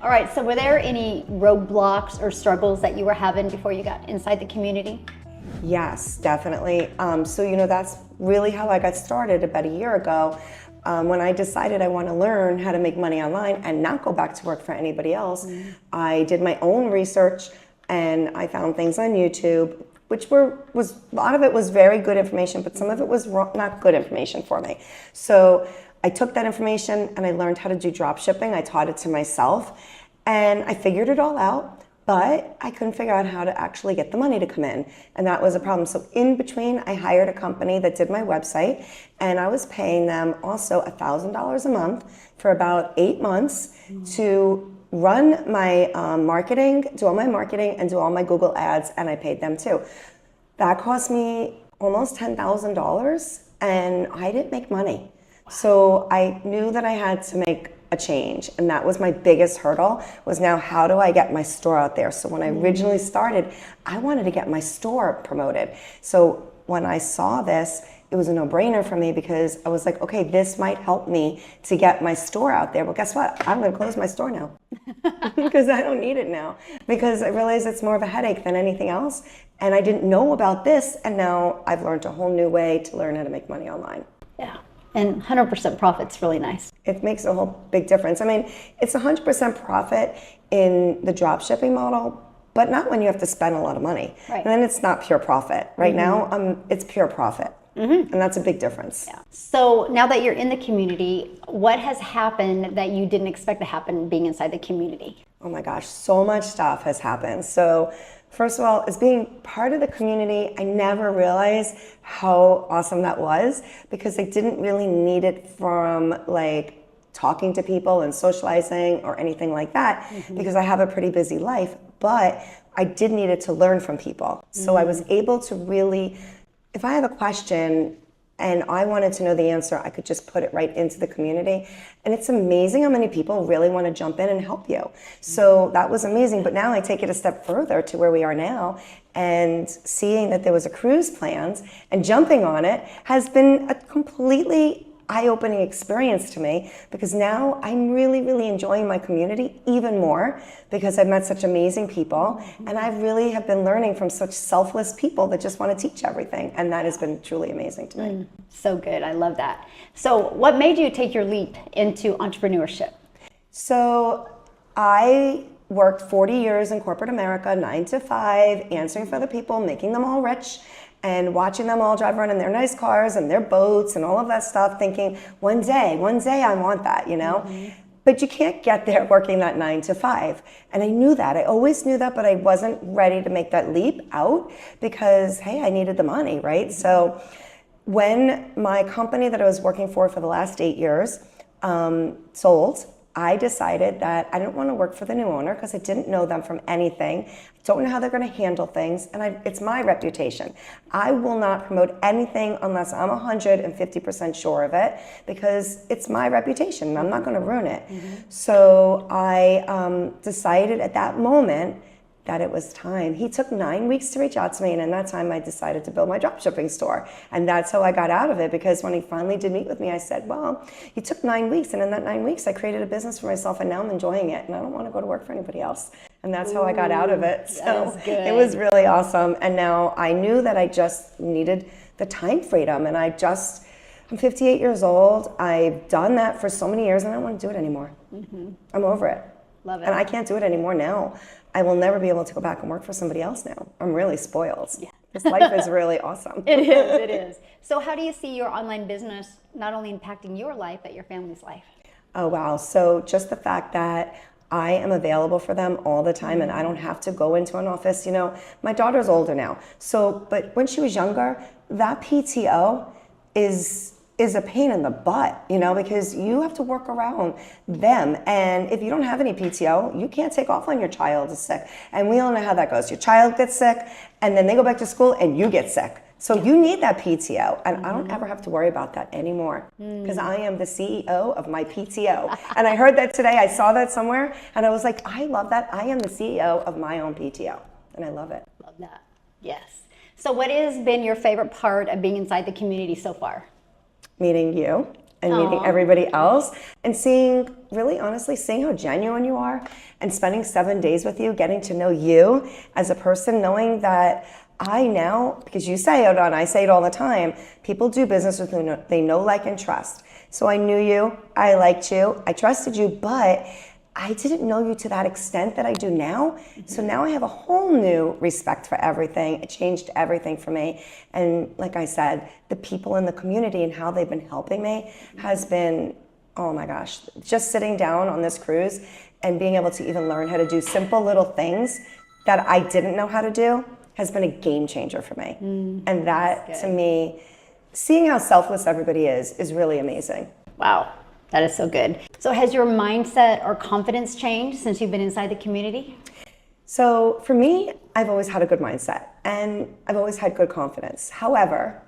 All right, so were there any roadblocks or struggles that you were having before you got inside the community? Yes, definitely. So that's really how I got started about a year ago. When I decided I want to learn how to make money online and not go back to work for anybody else, I did my own research and I found things on YouTube, which was a lot of it was very good information, but some of it was not good information for me. So I took that information and I learned how to do drop shipping. I taught it to myself and I figured it all out. But I couldn't figure out how to actually get the money to come in. And that was a problem. So in between, I hired a company that did my website and I was paying them also $1,000 a month for about 8 months to run my marketing, do all my marketing and do all my Google ads, and I paid them too. That cost me almost $10,000 and I didn't make money. So I knew that I had to make a change, and that was my biggest hurdle, was now how do I get my store out there? So when I originally started, I wanted to get my store promoted. So when I saw this, it was a no-brainer for me because I was like, okay, this might help me to get my store out there. But guess what? I'm going to close my store now because I don't need it now, because I realized it's more of a headache than anything else. And I didn't know about this, and now I've learned a whole new way to learn how to make money online. Yeah. And 100% profit's really nice. It makes a whole big difference. I mean, it's 100% profit in the drop shipping model, but not when you have to spend a lot of money. Right. And then it's not pure profit. Right now, it's pure profit. And that's a big difference. Yeah. So now that you're in the community, what has happened that you didn't expect to happen being inside the community? Oh my gosh, so much stuff has happened. So first of all, as being part of the community, I never realized how awesome that was because I didn't really need it from like talking to people and socializing or anything like that because I have a pretty busy life, but I did need it to learn from people. So I was able to really, if I have a question and I wanted to know the answer, I could just put it right into the community. And it's amazing how many people really want to jump in and help you. So that was amazing. But now I take it a step further to where we are now, and seeing that there was a cruise planned and jumping on it has been a completely eye-opening experience to me, because now I'm really, really enjoying my community even more because I've met such amazing people, and I really have been learning from such selfless people that just want to teach everything, and that has been truly amazing to me. So good. I love that. So what made you take your leap into entrepreneurship? So I worked 40 years in corporate America, 9 to 5, answering for the people, making them all rich, and watching them all drive around in their nice cars and their boats and all of that stuff, thinking, one day I want that, you know? But you can't get there working that 9 to 5. And I knew that. I always knew that, but I wasn't ready to make that leap out because, hey, I needed the money, right? So when my company that I was working for the last 8 years sold, I decided that I didn't want to work for the new owner because I didn't know them from anything. I don't know how they're going to handle things, and it's my reputation. I will not promote anything unless I'm 150% sure of it, because it's my reputation and I'm not going to ruin it. So I decided at that moment that it was time. He took 9 weeks to reach out to me, and in that time I decided to build my dropshipping store. And that's how I got out of it, because when he finally did meet with me, I said, well, he took 9 weeks, and in that 9 weeks I created a business for myself, and now I'm enjoying it, and I don't want to go to work for anybody else. And that's how I got out of it. So it was really awesome. And now I knew that I just needed the time freedom, and I'm 58 years old. I've done that for so many years, and I don't want to do it anymore. I'm over it. Love it. And I can't do it anymore now. I will never be able to go back and work for somebody else now. I'm really spoiled. Yeah. This life is really awesome. It is, it is. So how do you see your online business not only impacting your life, but your family's life? Oh, wow. So just the fact that I am available for them all the time, and I don't have to go into an office. You know, my daughter's older now. So, but when she was younger, that PTO is a pain in the butt, you know, because you have to work around them. And if you don't have any PTO, you can't take off when your child is sick. And we all know how that goes. Your child gets sick, and then they go back to school, and you get sick. So you need that PTO. And I don't ever have to worry about that anymore, because I am the CEO of my PTO. And I heard that today. I saw that somewhere, and I was like, I love that. I am the CEO of my own PTO, and I love it. Love that. Yes. So what has been your favorite part of being inside the community so far? Meeting you. and meeting everybody else and seeing, really honestly, seeing how genuine you are and spending 7 days with you, getting to know you as a person, knowing that I now, because you say it and I say it all the time, people do business with who they know, like, and trust. So I knew you, I liked you, I trusted you, but I didn't know you to that extent that I do now. So now I have a whole new respect for everything. It changed everything for me. And like I said, the people in the community and how they've been helping me has been, oh my gosh, just sitting down on this cruise and being able to even learn how to do simple little things that I didn't know how to do has been a game changer for me. And that, to me, seeing how selfless everybody is really amazing. Wow. That is so good. So has your mindset or confidence changed since you've been inside the community? So for me, I've always had a good mindset and I've always had good confidence. However,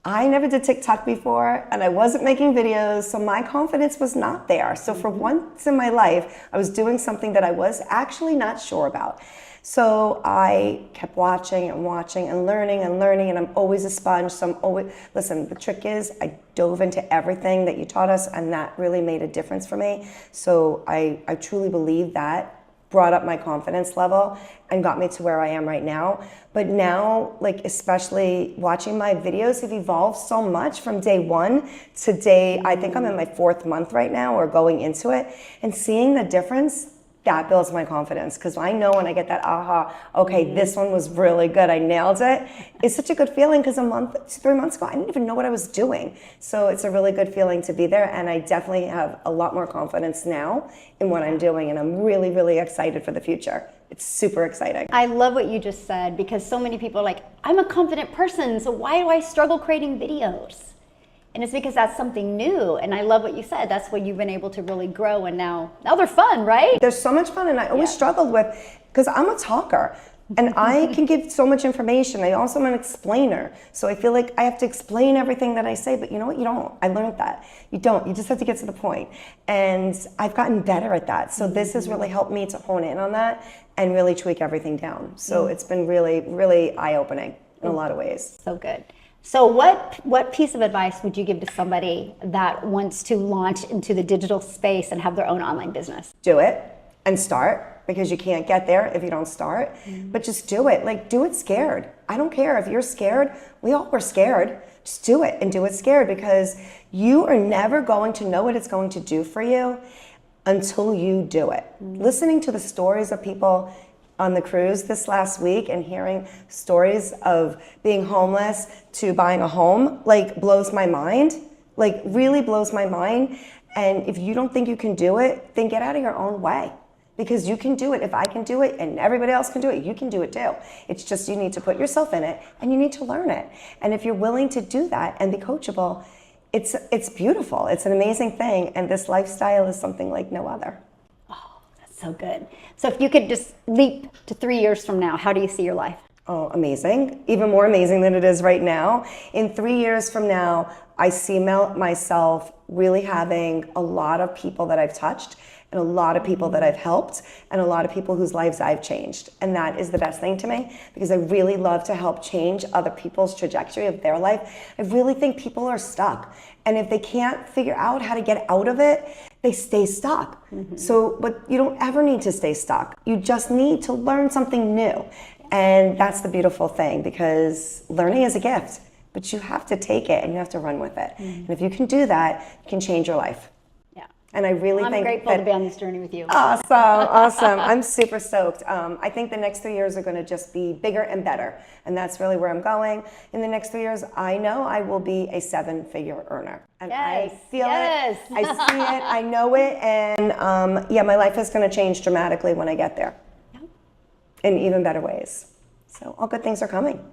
I never did TikTok before and I wasn't making videos, so my confidence was not there. So for once in my life, I was doing something that I was actually not sure about. So I kept watching and watching and learning, and I'm always a sponge. So I'm always, listen, the trick is I dove into everything that you taught us, and that really made a difference for me. So I truly believe that brought up my confidence level and got me to where I am right now. But now, like, especially watching my videos have evolved so much from day one to day, I think I'm in my 4th month right now or going into it, and seeing the difference, that builds my confidence, because I know when I get that aha, okay, this one was really good, I nailed it. It's such a good feeling, because 3 months ago, I didn't even know what I was doing. So it's a really good feeling to be there, and I definitely have a lot more confidence now in what I'm doing, and I'm really, really excited for the future. It's super exciting. I love what you just said, because so many people are like, I'm a confident person, so why do I struggle creating videos? And it's because that's something new. And I love what you said. That's where you've been able to really grow. And now they're fun, right? They're so much fun. And I always struggled with, because I'm a talker and I can give so much information. I also am an explainer. So I feel like I have to explain everything that I say, but you know what? You don't. I learned that. You don't. You just have to get to the point. And I've gotten better at that. So this has really helped me to hone in on that and really tweak everything down. So it's been really, really eye-opening in a lot of ways. So good. So what piece of advice would you give to somebody that wants to launch into the digital space and have their own online business? Do it and start, because you can't get there if you don't start. But just do it. Like, do it scared. I don't care if you're scared. We all were scared. Just do it, and do it scared, because you are never going to know what it's going to do for you until you do it. Listening to the stories of people on the cruise this last week and hearing stories of being homeless to buying a home, like, blows my mind, like, really blows my mind. And if you don't think you can do it, then get out of your own way, because you can do it. If I can do it and everybody else can do it, you can do it too. It's just, you need to put yourself in it and you need to learn it. And if you're willing to do that and be coachable, it's beautiful. It's an amazing thing. And this lifestyle is something like no other. So good. So if you could just leap to 3 years from now, how do you see your life? Oh, amazing. Even more amazing than it is right now. In 3 years from now, I see myself really having a lot of people that I've touched, and a lot of people that I've helped, and a lot of people whose lives I've changed. And that is the best thing to me, because I really love to help change other people's trajectory of their life. I really think people are stuck. And if they can't figure out how to get out of it, they stay stuck. So, but you don't ever need to stay stuck. You just need to learn something new. And that's the beautiful thing, because learning is a gift, but you have to take it and you have to run with it. And if you can do that, you can change your life. And I really think I'm grateful to be on this journey with you. Awesome. I'm super stoked. I think the next 3 years are going to just be bigger and better. And that's really where I'm going. In the next 3 years, I know I will be a 7-figure earner. And I feel it. I see it. I know it. And my life is going to change dramatically when I get there. In even better ways. So all good things are coming.